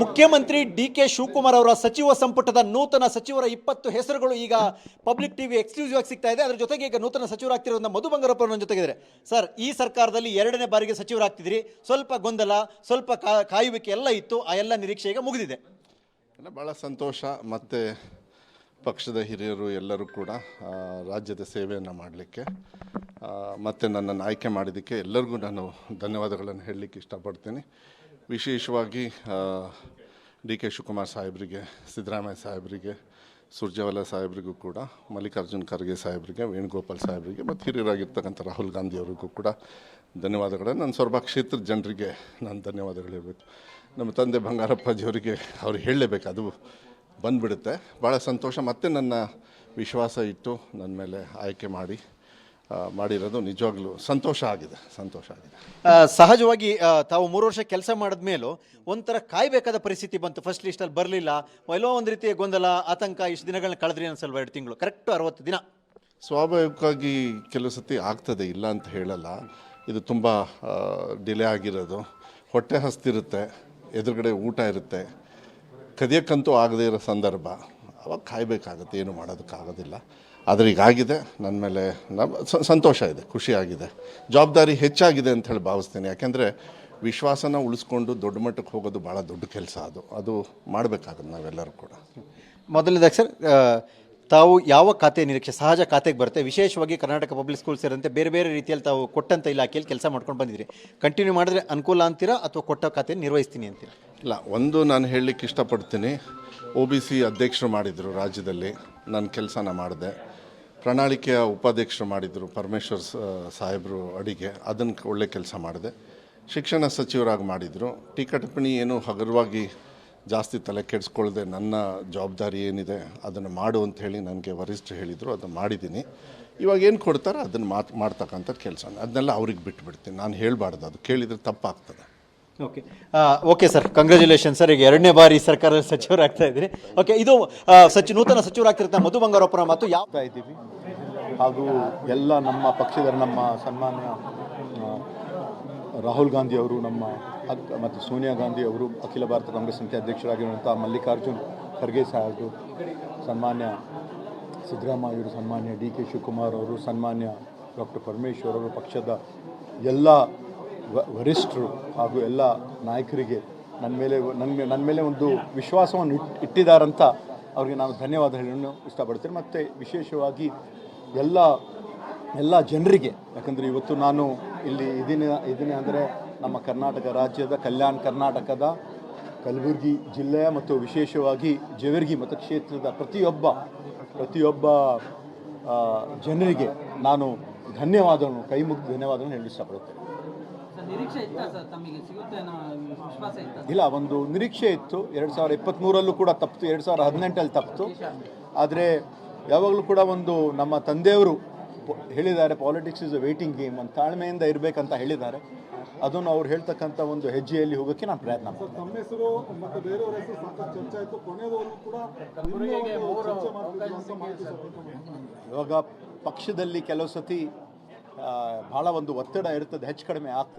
ಮುಖ್ಯಮಂತ್ರಿ ಡಿ.ಕೆ. ಶಿವಕುಮಾರ್ ಅವರ ಸಚಿವ ಸಂಪುಟದ ನೂತನ ಸಚಿವರ 20 ಹೆಸರುಗಳು ಈಗ ಪಬ್ಲಿಕ್ ಟಿವಿ ಎಕ್ಸ್ಕ್ಲೂಸಿವ್ ಆಗಿ ಸಿಗ್ತಾ ಇದೆ. ಅದರ ಜೊತೆಗೆ ಈಗ ನೂತನ ಸಚಿವರಾಗ್ತಿರೋದನ್ನ ಮಧು ಬಂಗಾರಪ್ಪ ನನ್ನ ಜೊತೆಗಿದ್ದಾರೆ. ಸರ್, ಈ ಸರ್ಕಾರದಲ್ಲಿ 2ನೇ ಬಾರಿಗೆ ಸಚಿವರಾಗ್ತಿದ್ರಿ. ಸ್ವಲ್ಪ ಗೊಂದಲ, ಸ್ವಲ್ಪ ಕಾಯುವಿಕೆ ಎಲ್ಲ ಇತ್ತು. ಆ ಎಲ್ಲ ನಿರೀಕ್ಷೆ ಈಗ ಮುಗಿದಿದೆ. ಭಾಳ ಸಂತೋಷ. ಮತ್ತು ಪಕ್ಷದ ಹಿರಿಯರು ಎಲ್ಲರೂ ಕೂಡ ರಾಜ್ಯದ ಸೇವೆಯನ್ನು ಮಾಡಲಿಕ್ಕೆ ಮತ್ತು ನನ್ನನ್ನು ಆಯ್ಕೆ ಮಾಡಿದ್ದಕ್ಕೆ ಎಲ್ಲರಿಗೂ ನಾನು ಧನ್ಯವಾದಗಳನ್ನು ಹೇಳಲಿಕ್ಕೆ ಇಷ್ಟಪಡ್ತೀನಿ. ವಿಶೇಷವಾಗಿ ಡಿ.ಕೆ. ಶಿವಕುಮಾರ್ ಸಾಹೇಬರಿಗೆ, ಸಿದ್ದರಾಮಯ್ಯ ಸಾಹೇಬರಿಗೆ, ಸುರ್ಜೇವಾಲಾ ಸಾಹೇಬರಿಗೂ ಕೂಡ, ಮಲ್ಲಿಕಾರ್ಜುನ್ ಖರ್ಗೆ ಸಾಹೇಬರಿಗೆ, ವೇಣುಗೋಪಾಲ್ ಸಾಹೇಬರಿಗೆ ಮತ್ತು ಹಿರಿಯರಾಗಿರ್ತಕ್ಕಂಥ ರಾಹುಲ್ ಗಾಂಧಿ ಅವರಿಗೂ ಕೂಡ ಧನ್ಯವಾದಗಳನ್ನು. ನನ್ನ ಸೊರಬ ಕ್ಷೇತ್ರದ ಜನರಿಗೆ ನಾನು ಧನ್ಯವಾದಗಳಿರಬೇಕು. ನಮ್ಮ ತಂದೆ ಬಂಗಾರಪ್ಪಾಜಿಯವರಿಗೆ ಅವ್ರು ಹೇಳಲೇಬೇಕು, ಅದು ಬಂದುಬಿಡುತ್ತೆ. ಭಾಳ ಸಂತೋಷ. ಮತ್ತು ನನ್ನ ವಿಶ್ವಾಸ ಇಟ್ಟು ನನ್ನ ಮೇಲೆ ಆಯ್ಕೆ ಮಾಡಿರೋದು ನಿಜವಾಗ್ಲೂ ಸಂತೋಷ ಆಗಿದೆ. ಸಹಜವಾಗಿ ತಾವು 3 ವರ್ಷ ಕೆಲಸ ಮಾಡಿದ ಮೇಲೂ ಒಂಥರ ಕಾಯಬೇಕಾದ ಪರಿಸ್ಥಿತಿ ಬಂತು. ಫಸ್ಟ್ ಲಿಸ್ಟಲ್ಲಿ ಬರಲಿಲ್ಲ, ಎಲ್ಲೋ ಒಂದು ರೀತಿಯ ಗೊಂದಲ, ಆತಂಕ. ಇಷ್ಟು ದಿನಗಳನ್ನ ಕಳೆದ್ರಿ ಅನ್ಸಲ್ವ? 2 ತಿಂಗಳು, ಕರೆಕ್ಟ್ 60 ದಿನ. ಸ್ವಾಭಾವಿಕವಾಗಿ ಕೆಲವು ಸತಿ ಆಗ್ತದೆ, ಇಲ್ಲ ಅಂತ ಹೇಳಲ್ಲ. ಇದು ತುಂಬ ಡಿಲೇ ಆಗಿರೋದು. ಹೊಟ್ಟೆ ಹಸ್ತಿರುತ್ತೆ, ಎದುರುಗಡೆ ಊಟ ಇರುತ್ತೆ, ಕದಿಯೋಕ್ಕಂತೂ ಆಗದೇ ಇರೋ ಸಂದರ್ಭ, ಅವಾಗ ಕಾಯಬೇಕಾಗತ್ತೆ, ಏನು ಮಾಡೋದಕ್ಕಾಗೋದಿಲ್ಲ. ಆದರೆ ಈಗಾಗಿದೆ. ನನ್ನ ಮೇಲೆ ಸಂತೋಷ ಇದೆ, ಖುಷಿಯಾಗಿದೆ, ಜವಾಬ್ದಾರಿ ಹೆಚ್ಚಾಗಿದೆ ಅಂತ ಹೇಳಿ ಭಾವಿಸ್ತೀನಿ. ಯಾಕೆಂದರೆ ವಿಶ್ವಾಸನ ಉಳಿಸ್ಕೊಂಡು ದೊಡ್ಡ ಮಟ್ಟಕ್ಕೆ ಹೋಗೋದು ಭಾಳ ದೊಡ್ಡ ಕೆಲಸ. ಅದು ಮಾಡಬೇಕಾಗುತ್ತೆ ನಾವೆಲ್ಲರೂ ಕೂಡ. ಮೊದಲನೇದಾಗಿ ಸರ್, ತಾವು ಯಾವ ಖಾತೆ ನಿರೀಕ್ಷೆ? ಸಹಜ ಖಾತೆಗೆ ಬರುತ್ತೆ. ವಿಶೇಷವಾಗಿ ಕರ್ನಾಟಕ ಪಬ್ಲಿಕ್ ಸ್ಕೂಲ್ ಸೇರಿದಂತೆ ಬೇರೆ ಬೇರೆ ರೀತಿಯಲ್ಲಿ ತಾವು ಕೊಟ್ಟಂಥ ಇಲಾಖೆಯಲ್ಲಿ ಕೆಲಸ ಮಾಡ್ಕೊಂಡು ಬಂದಿದ್ರಿ. ಕಂಟಿನ್ಯೂ ಮಾಡಿದ್ರೆ ಅನುಕೂಲ ಅಂತೀರಾ ಅಥವಾ ಕೊಟ್ಟ ಖಾತೆಯನ್ನು ನಿರ್ವಹಿಸ್ತೀನಿ ಅಂತೀರಾ? ಇಲ್ಲ, ಒಂದು ನಾನು ಹೇಳಲಿಕ್ಕೆ ಇಷ್ಟಪಡ್ತೀನಿ. OBC ಅಧ್ಯಕ್ಷರು ಮಾಡಿದರು ರಾಜ್ಯದಲ್ಲಿ, ನನ್ನ ಕೆಲಸನ ಮಾಡಿದೆ. ಪ್ರಣಾಳಿಕೆಯ ಉಪಾಧ್ಯಕ್ಷರು ಮಾಡಿದರು ಪರಮೇಶ್ವರ್ ಸಾಹೇಬರು ಅಡಿಗೆ, ಅದನ್ನು ಒಳ್ಳೆ ಕೆಲಸ ಮಾಡಿದೆ. ಶಿಕ್ಷಣ ಸಚಿವರಾಗಿ ಮಾಡಿದರು. ಟೀಕಾ ಟಿಪ್ಪಣಿ ಏನು ಹಗುರವಾಗಿ ಜಾಸ್ತಿ ತಲೆ ಕೆಡಿಸ್ಕೊಳ್ಳದೆ ನನ್ನ ಜವಾಬ್ದಾರಿ ಏನಿದೆ ಅದನ್ನು ಮಾಡು ಅಂತ ಹೇಳಿ ನನಗೆ ವರಿಷ್ಠರು ಹೇಳಿದರು, ಅದನ್ನು ಮಾಡಿದ್ದೀನಿ. ಇವಾಗ ಏನು ಕೊಡ್ತಾರೆ ಅದನ್ನು ಮಾಡ್ತಕ್ಕಂಥ ಕೆಲಸ, ಅದನ್ನೆಲ್ಲ ಅವ್ರಿಗೆ ಬಿಟ್ಟುಬಿಡ್ತೀನಿ. ನಾನು ಹೇಳಬಾರ್ದು, ಅದು ಕೇಳಿದರೆ ತಪ್ಪಾಗ್ತದೆ. Okay sir, congratulation sir. ಈಗ 2ನೇ ಬಾರಿ ಸರ್ಕಾರದ ಸಚಿವರಾಗ್ತಾ ಇದ್ದೀರಿ. ಓಕೆ, ಇದು ನೂತನ ಸಚಿವರಾಗ್ತಿರ್ತಾ ಮಧು ಬಂಗಾರಪ್ಪನ ಮಾತು ಯಾವ ಇದ್ದೀವಿ. ಹಾಗೂ ಎಲ್ಲ ನಮ್ಮ ಪಕ್ಷದ ನಮ್ಮ ಸನ್ಮಾನ್ಯ ರಾಹುಲ್ ಗಾಂಧಿ ಅವರು, ನಮ್ಮ ಮತ್ತು ಸೋನಿಯಾ ಗಾಂಧಿ ಅವರು, ಅಖಿಲ ಭಾರತ ಕಾಂಗ್ರೆಸ್ ಸಮಿತಿ ಅಧ್ಯಕ್ಷರಾಗಿರುವಂಥ ಮಲ್ಲಿಕಾರ್ಜುನ್ ಖರ್ಗೆ ಸಾಹೇಬರು, ಸನ್ಮಾನ್ಯ ಸಿದ್ದರಾಮಯ್ಯ ಅವರು, ಸನ್ಮಾನ್ಯ ಡಿ.ಕೆ. ಶಿವಕುಮಾರ್ ಅವರು, ಸನ್ಮಾನ್ಯ ಡಾಕ್ಟರ್ ಪರಮೇಶ್ವರ್ ಅವರು, ಪಕ್ಷದ ಎಲ್ಲ ವರಿಷ್ಠರು ಹಾಗೂ ಎಲ್ಲ ನಾಯಕರಿಗೆ ನನ್ನ ಮೇಲೆ ಒಂದು ವಿಶ್ವಾಸವನ್ನು ಇಟ್ಟಿದ್ದಾರಂತ ಅವ್ರಿಗೆ ನಾನು ಧನ್ಯವಾದ ಹೇಳಲು ಇಷ್ಟಪಡ್ತೇನೆ. ಮತ್ತು ವಿಶೇಷವಾಗಿ ಎಲ್ಲ ಜನರಿಗೆ, ಯಾಕಂದರೆ ಇವತ್ತು ನಾನು ಇಲ್ಲಿ ಇದ್ದೀನಿ ಅಂದರೆ ನಮ್ಮ ಕರ್ನಾಟಕ ರಾಜ್ಯದ ಕಲ್ಯಾಣ ಕರ್ನಾಟಕದ ಕಲಬುರಗಿ ಜಿಲ್ಲೆಯ ಮತ್ತು ವಿಶೇಷವಾಗಿ ಜೇವರ್ಗಿ ಮತಕ್ಷೇತ್ರದ ಪ್ರತಿಯೊಬ್ಬ ಜನರಿಗೆ ನಾನು ಧನ್ಯವಾದವನ್ನು, ಕೈ ಮುಗಿದು ಧನ್ಯವಾದವನ್ನು ಹೇಳಲು ಇಷ್ಟಪಡುತ್ತೇನೆ. ಇಲ್ಲ, ಒಂದು ನಿರೀಕ್ಷೆ ಇತ್ತು. 2023 ಕೂಡ ತಪ್ಪಿತು, 2018 ತಪ್ಪಿತು. ಆದರೆ ಯಾವಾಗಲೂ ಕೂಡ ಒಂದು ನಮ್ಮ ತಂದೆಯವರು ಹೇಳಿದ್ದಾರೆ, politics is a waiting game ಅಂತ, ತಾಳ್ಮೆಯಿಂದ ಇರಬೇಕಂತ ಹೇಳಿದ್ದಾರೆ. ಅದನ್ನು ಅವ್ರು ಹೇಳ್ತಕ್ಕಂಥ ಒಂದು ಹೆಜ್ಜೆಯಲ್ಲಿ ಹೋಗೋಕ್ಕೆ ನಾನು ಪ್ರಯತ್ನ ಮಾಡ್ತೀನಿ. ಇವಾಗ ಪಕ್ಷದಲ್ಲಿ ಕೆಲವು ಸತಿ ಭಾಳ ಒಂದು ಒತ್ತಡ ಇರ್ತದೆ, ಹೆಚ್ಚು ಕಡಿಮೆ ಆಗ್ತದೆ.